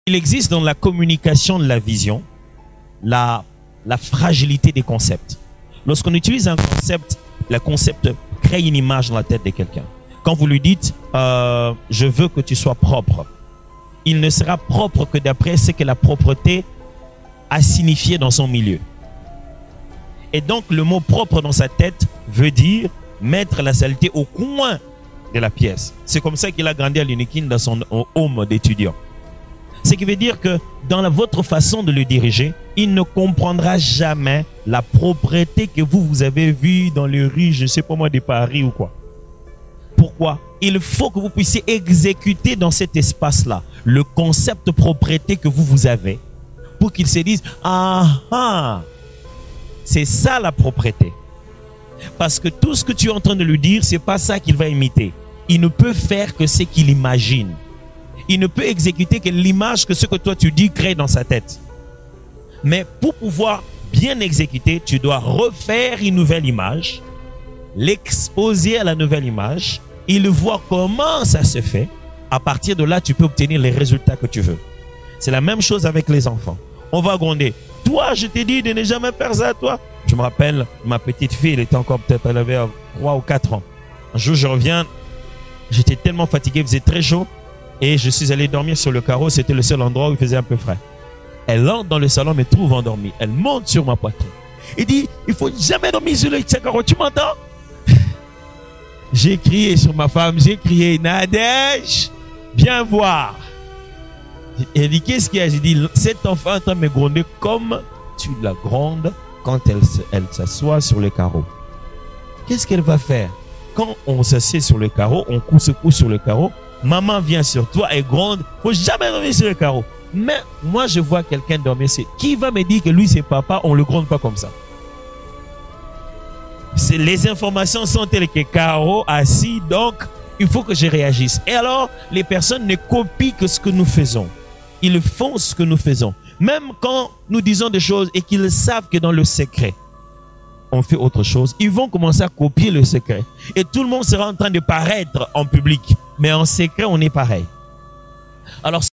Il existe dans la communication de la vision la fragilité des concepts. Lorsqu'on utilise un concept, le concept crée une image dans la tête de quelqu'un. Quand vous lui dites je veux que tu sois propre, il ne sera propre que d'après ce que la propreté a signifié dans son milieu. Et donc le mot propre dans sa tête veut dire mettre la saleté au coin de la pièce. C'est comme ça qu'il a grandi à l'Unikin dans son home d'étudiant. Ce qui veut dire que dans votre façon de le diriger, il ne comprendra jamais la propreté que vous avez vue dans les rues, je ne sais pas moi, de Paris ou quoi. Pourquoi? Il faut que vous puissiez exécuter dans cet espace-là le concept de propreté que vous avez pour qu'il se dise « Ah, c'est ça la propreté ». Parce que tout ce que tu es en train de lui dire, c'est pas ça qu'il va imiter. Il ne peut faire que ce qu'il imagine. Il ne peut exécuter que l'image que ce que toi tu dis crée dans sa tête. Mais pour pouvoir bien exécuter, tu dois refaire une nouvelle image, l'exposer à la nouvelle image, il voit comment ça se fait. À partir de là, tu peux obtenir les résultats que tu veux. C'est la même chose avec les enfants. On va gronder. Toi, je t'ai dit de ne jamais faire ça, toi. Je me rappelle, ma petite fille, elle était encore peut-être, elle avait 3 ou 4 ans. Un jour, je reviens, j'étais tellement fatigué, il faisait très chaud. Et je suis allé dormir sur le carreau, c'était le seul endroit où il faisait un peu frais. Elle entre dans le salon, me trouve endormi. Elle monte sur ma poitrine. Il dit, il faut jamais dormir sur le carreau, tu m'entends? J'ai crié sur ma femme, j'ai crié, Nadège, viens voir. Elle dit, qu'est-ce qu'il y a? J'ai dit, cet enfant est en train de me gronder comme tu la grondes quand elle s'assoit sur le carreau. Qu'est-ce qu'elle va faire? Quand on s'assied sur le carreau, on se couche sur le carreau, maman vient sur toi et gronde, faut jamais dormir sur le carreau. Mais moi, je vois quelqu'un dormir. Qui va me dire que lui, c'est papa, on le gronde pas comme ça? Les informations sont telles que Caro assis, donc il faut que je réagisse. Et alors, les personnes ne copient que ce que nous faisons. Ils font ce que nous faisons. Même quand nous disons des choses et qu'ils savent que dans le secret, on fait autre chose, ils vont commencer à copier le secret. Et tout le monde sera en train de paraître en public. Mais en secret, on est pareil. Alors,